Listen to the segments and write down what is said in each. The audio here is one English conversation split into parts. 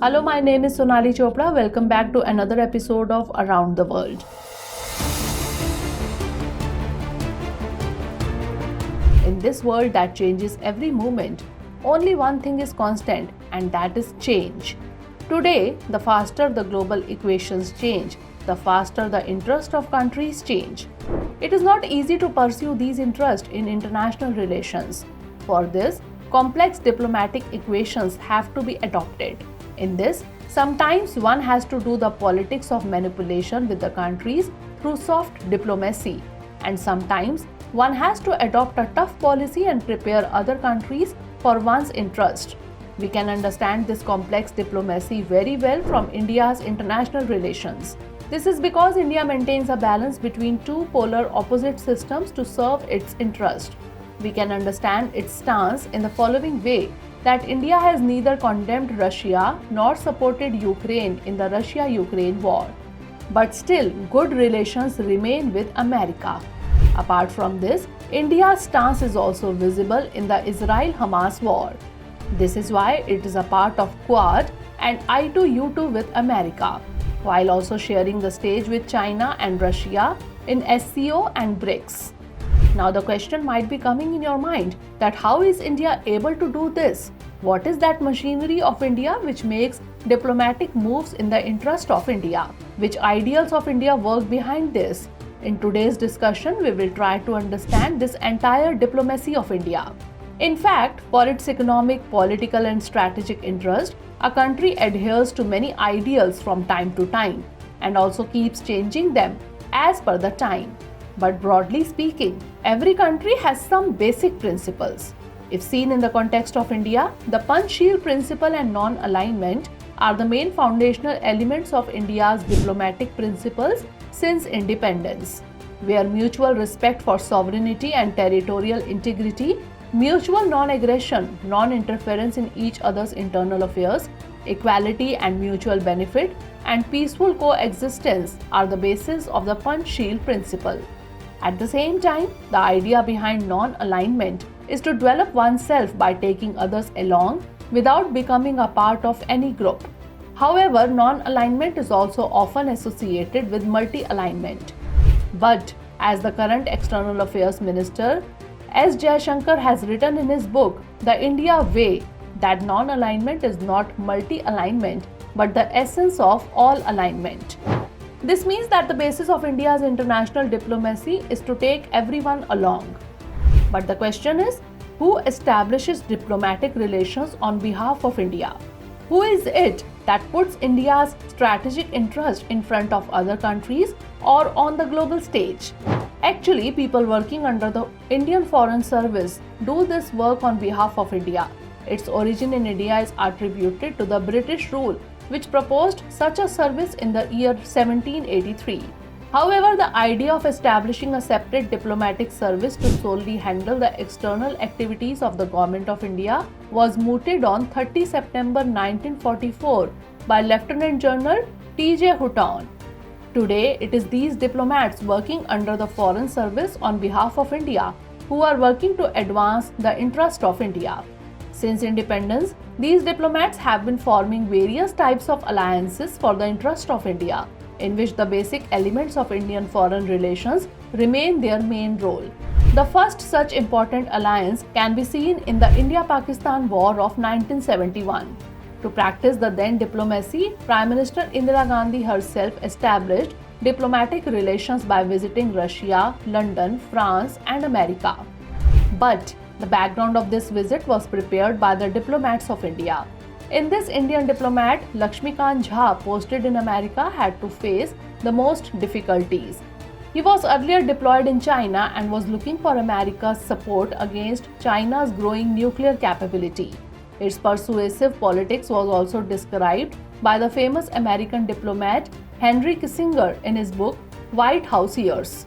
Hello, my name is Sonali Chopra. Welcome back to another episode of Around the World. In this world that changes every moment, only one thing is constant, and that is change. Today, the faster the global equations change, the faster the interests of countries change. It is not easy to pursue these interests in international relations. For this, complex diplomatic equations have to be adopted. In this, sometimes one has to do the politics of manipulation with the countries through soft diplomacy, and sometimes one has to adopt a tough policy and prepare other countries for one's interest. We can understand this complex diplomacy very well from India's international relations. This is because India maintains a balance between two polar opposite systems to serve its interest. We can understand its stance in the following way: that India has neither condemned Russia nor supported Ukraine in the Russia-Ukraine war. But still, good relations remain with America. Apart from this, India's stance is also visible in the Israel-Hamas war. This is why it is a part of Quad and I2U2 with America, while also sharing the stage with China and Russia in SCO and BRICS. Now the question might be coming in your mind that how is India able to do this? What is that machinery of India which makes diplomatic moves in the interest of India? Which ideals of India work behind this? In today's discussion, we will try to understand this entire diplomacy of India. In fact, for its economic, political and strategic interest, a country adheres to many ideals from time to time and also keeps changing them as per the time. But broadly speaking, every country has some basic principles. If seen in the context of India, the Panchsheel principle and non-alignment are the main foundational elements of India's diplomatic principles since independence, where mutual respect for sovereignty and territorial integrity, mutual non-aggression, non-interference in each other's internal affairs, equality and mutual benefit, and peaceful coexistence are the basis of the Panchsheel principle. At the same time, the idea behind non-alignment is to develop oneself by taking others along without becoming a part of any group. However, non-alignment is also often associated with multi-alignment. But as the current External Affairs Minister S. Jaishankar has written in his book, The India Way, that non-alignment is not multi-alignment but the essence of all alignment. This means that the basis of India's international diplomacy is to take everyone along. But the question is, who establishes diplomatic relations on behalf of India? Who is it that puts India's strategic interest in front of other countries or on the global stage? Actually, people working under the Indian Foreign Service do this work on behalf of India. Its origin in India is attributed to the British rule, which proposed such a service in the year 1783. However, the idea of establishing a separate diplomatic service to solely handle the external activities of the Government of India was mooted on 30 September 1944 by Lieutenant General T.J. Houghton. Today, it is these diplomats working under the Foreign Service on behalf of India who are working to advance the interest of India. Since independence, these diplomats have been forming various types of alliances for the interest of India, in which the basic elements of Indian foreign relations remain their main role. The first such important alliance can be seen in the India-Pakistan War of 1971. To practice the then diplomacy, Prime Minister Indira Gandhi herself established diplomatic relations by visiting Russia, London, France, and America. But the background of this visit was prepared by the diplomats of India. In this, Indian diplomat Lakshmikant Jha, posted in America, had to face the most difficulties. He was earlier deployed in China and was looking for America's support against China's growing nuclear capability. Its persuasive politics was also described by the famous American diplomat Henry Kissinger in his book White House Years.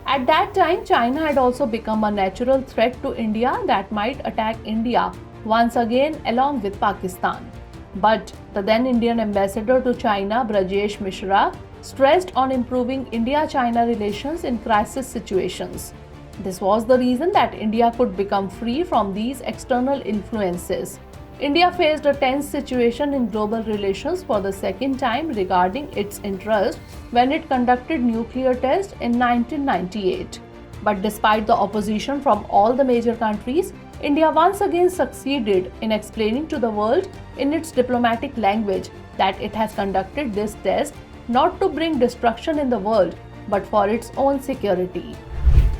At that time, China had also become a natural threat to India that might attack India once again along with Pakistan. But the then Indian ambassador to China, Brajesh Mishra, stressed on improving India-China relations in crisis situations. This was the reason that India could become free from these external influences. India faced a tense situation in global relations for the second time regarding its interest when it conducted nuclear tests in 1998. But despite the opposition from all the major countries, India once again succeeded in explaining to the world in its diplomatic language that it has conducted this test not to bring destruction in the world but for its own security.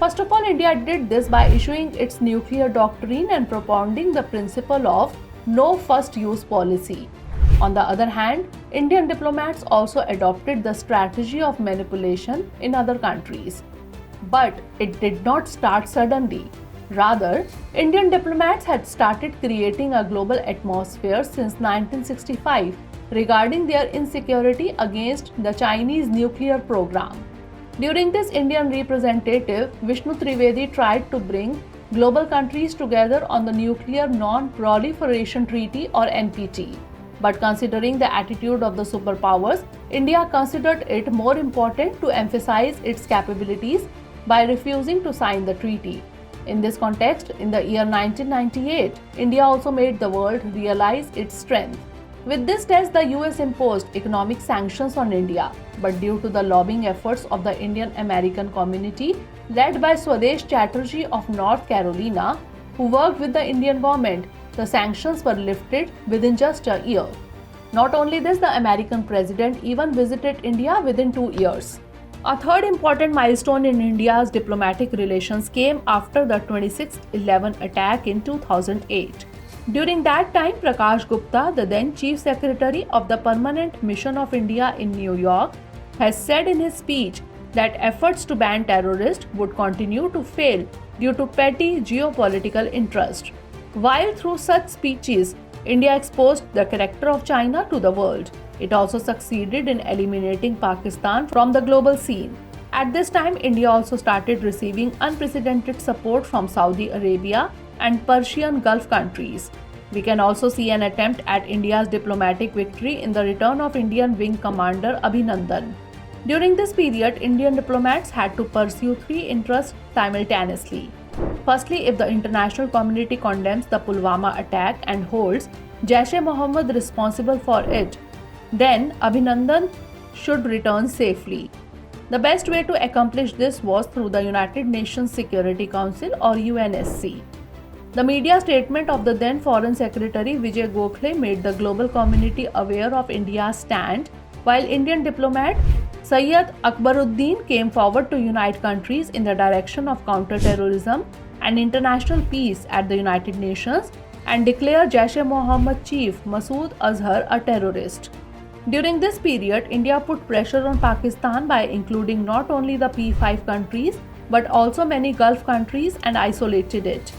First of all, India did this by issuing its nuclear doctrine and propounding the principle of no first use policy. On the other hand, Indian diplomats also adopted the strategy of manipulation in other countries. But it did not start suddenly. Rather, Indian diplomats had started creating a global atmosphere since 1965 regarding their insecurity against the Chinese nuclear program. During this, Indian representative Vishnu Trivedi tried to bring global countries together on the Nuclear Non-Proliferation Treaty or NPT. But considering the attitude of the superpowers, India considered it more important to emphasize its capabilities by refusing to sign the treaty. In this context, in the year 1998, India also made the world realize its strength. With this test, the US imposed economic sanctions on India, but due to the lobbying efforts of the Indian American community led by Swadesh Chatterjee of North Carolina, who worked with the Indian government, the sanctions were lifted within just a year. Not only this, the American president even visited India within 2 years. A third important milestone in India's diplomatic relations came after the 26/11 attack in 2008. During that time, Prakash Gupta, the then Chief Secretary of the Permanent Mission of India in New York, has said in his speech that efforts to ban terrorists would continue to fail due to petty geopolitical interest. While through such speeches, India exposed the character of China to the world, it also succeeded in eliminating Pakistan from the global scene. At this time, India also started receiving unprecedented support from Saudi Arabia and Persian Gulf countries. We can also see an attempt at India's diplomatic victory in the return of Indian Wing Commander Abhinandan. During this period, Indian diplomats had to pursue three interests simultaneously. Firstly, if the international community condemns the Pulwama attack and holds Jaish-e-Mohammed responsible for it, then Abhinandan should return safely. The best way to accomplish this was through the United Nations Security Council or UNSC. The media statement of the then Foreign Secretary Vijay Gokhale made the global community aware of India's stand, while Indian diplomat Syed Akbaruddin came forward to unite countries in the direction of counter-terrorism and international peace at the United Nations and declare Jaish-e-Mohammed chief Masood Azhar a terrorist. During this period, India put pressure on Pakistan by including not only the P5 countries but also many Gulf countries and isolated it.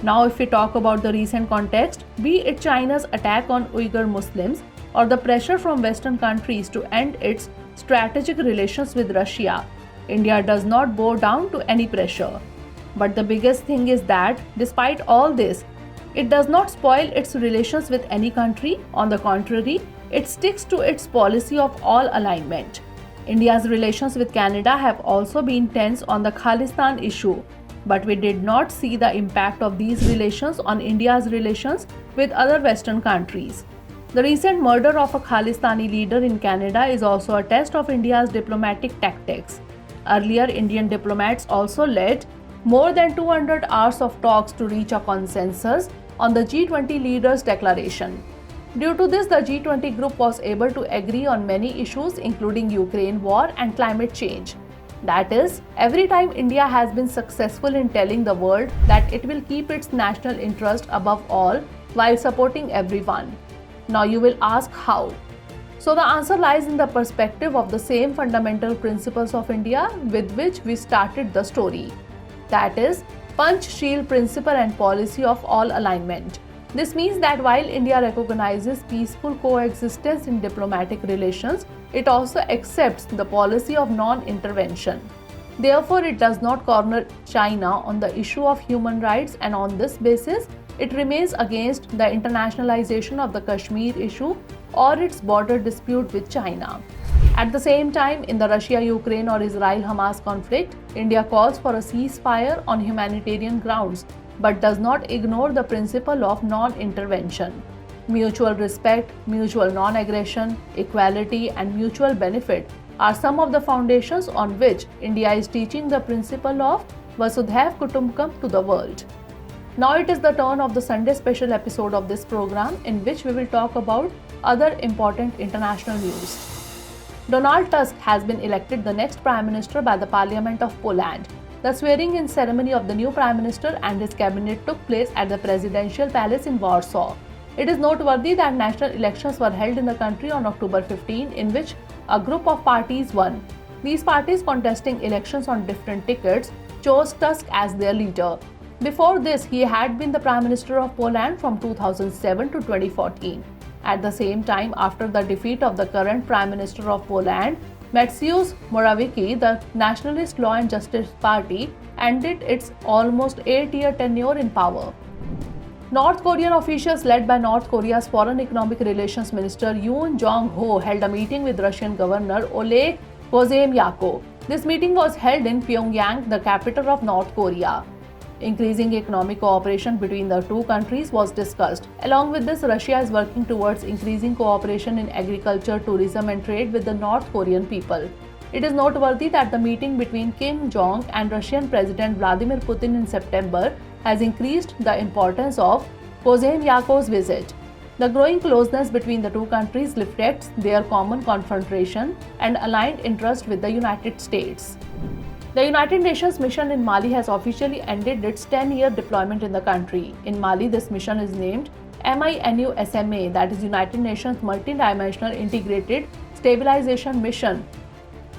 Now, if we talk about the recent context, be it China's attack on Uyghur Muslims or the pressure from Western countries to end its strategic relations with Russia, India does not bow down to any pressure. But the biggest thing is that, despite all this, it does not spoil its relations with any country. On the contrary, it sticks to its policy of all alignment. India's relations with Canada have also been tense on the Khalistan issue, but we did not see the impact of these relations on India's relations with other Western countries. The recent murder of a Khalistani leader in Canada is also a test of India's diplomatic tactics. Earlier, Indian diplomats also led more than 200 hours of talks to reach a consensus on the G20 leaders' declaration. Due to this, the G20 group was able to agree on many issues including Ukraine war and climate change. That is, every time India has been successful in telling the world that it will keep its national interest above all while supporting everyone. Now you will ask how. So the answer lies in the perspective of the same fundamental principles of India with which we started the story. That is, Panchsheel principle and policy of all alignment. This means that while India recognizes peaceful coexistence in diplomatic relations, it also accepts the policy of non-intervention. Therefore, it does not corner China on the issue of human rights, and on this basis, it remains against the internationalization of the Kashmir issue or its border dispute with China. At the same time, in the Russia-Ukraine or Israel-Hamas conflict, India calls for a ceasefire on humanitarian grounds, but does not ignore the principle of non-intervention. Mutual respect, mutual non-aggression, equality, and mutual benefit are some of the foundations on which India is teaching the principle of Vasudhaiv Kutumbakam to the world. Now it is the turn of the Sunday special episode of this program, in which we will talk about other important international news. Donald Tusk has been elected the next Prime Minister by the Parliament of Poland. The swearing-in ceremony of the new Prime Minister and his cabinet took place at the Presidential Palace in Warsaw. It is noteworthy that national elections were held in the country on October 15, in which a group of parties won. These parties, contesting elections on different tickets, chose Tusk as their leader. Before this, he had been the Prime Minister of Poland from 2007 to 2014. At the same time, after the defeat of the current Prime Minister of Poland, Mateusz Morawiecki, the Nationalist Law and Justice Party ended its almost 8-year tenure in power. North Korean officials led by North Korea's Foreign Economic Relations Minister Yoon Jong-ho held a meeting with Russian Governor Oleg Kozhemyako. This meeting was held in Pyongyang, the capital of North Korea. Increasing economic cooperation between the two countries was discussed. Along with this, Russia is working towards increasing cooperation in agriculture, tourism, and trade with the North Korean people. It is noteworthy that the meeting between Kim Jong and Russian President Vladimir Putin in September has increased the importance of Kozhemyako's visit. The growing closeness between the two countries reflects their common confrontation and aligned interest with the United States. The United Nations mission in Mali has officially ended its 10-year deployment in the country. In Mali, this mission is named MINUSMA, that is United Nations Multidimensional Integrated Stabilization Mission,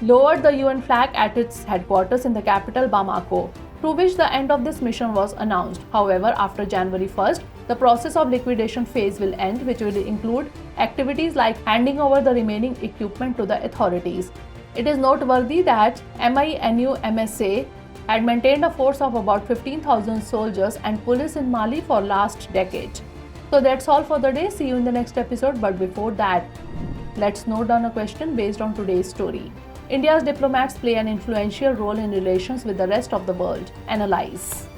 lowered the UN flag at its headquarters in the capital Bamako, through which the end of this mission was announced. However, after January 1st, the process of liquidation phase will end, which will include activities like handing over the remaining equipment to the authorities. It is noteworthy that MINUSMA had maintained a force of about 15,000 soldiers and police in Mali for last decade. So that's all for the day. See you in the next episode. But before that, let's note down a question based on today's story. India's diplomats play an influential role in relations with the rest of the world. Analyze.